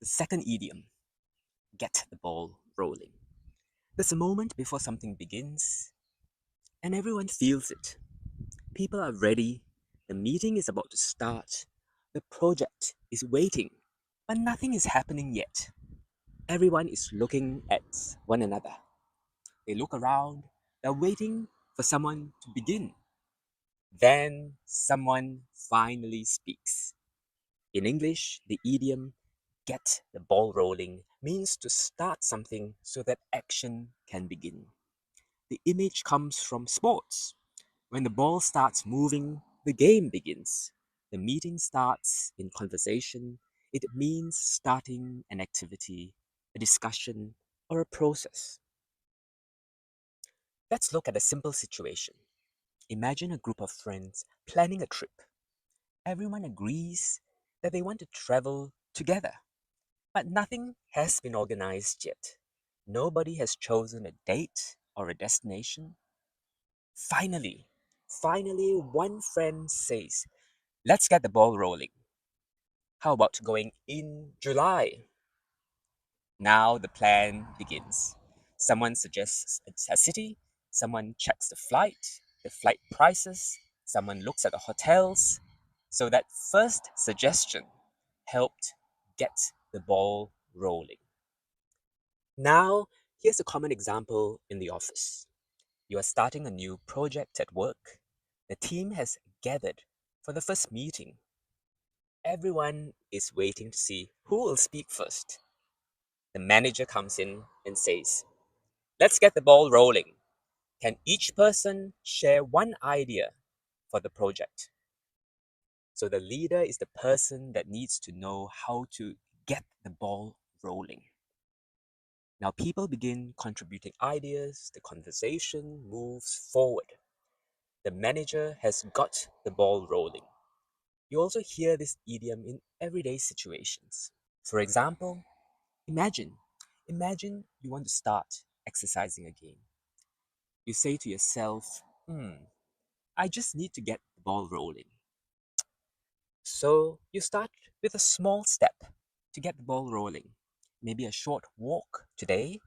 The second idiom, get the ball rolling. There's a moment before something begins, and everyone feels it. People are ready, the meeting is about to start, the project is waiting, but nothing is happening yet. Everyone is looking at one another. They look around, they're waiting for someone to begin. Then someone finally speaks. In English, the idiom get the ball rolling means to start something so that action can begin. The image comes from sports. When the ball starts moving, the game begins. The meeting starts in conversation. It means starting an activity, a discussion, or a process. Let's look at a simple situation. Imagine a group of friends planning a trip. Everyone agrees that they want to travel together, but nothing has been organized yet. Nobody has chosen a date or a destination. Finally, finally, one friend says, let's get the ball rolling. How about going in July? Now the plan begins. Someone suggests a city, someone checks the flight prices, someone looks at the hotels. So that first suggestion helped get the ball rolling. Now, here's a common example in the office. You are starting a new project at work. The team has gathered for the first meeting. Everyone is waiting to see who will speak first. The manager comes in and says, let's get the ball rolling. Can each person share one idea for the project? So the leader is the person that needs to know how to get the ball rolling. Now people begin contributing ideas, the conversation moves forward. The manager has got the ball rolling. You also hear this idiom in everyday situations. For example, imagine you want to start exercising again. You say to yourself, I just need to get the ball rolling. So you start with a small step to get the ball rolling. Maybe a short walk today,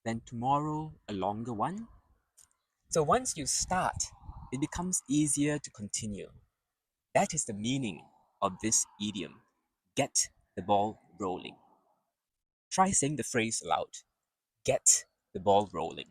then tomorrow a longer one. So once you start, it becomes easier to continue. That is the meaning of this idiom, get the ball rolling. Try saying the phrase aloud, get the ball rolling.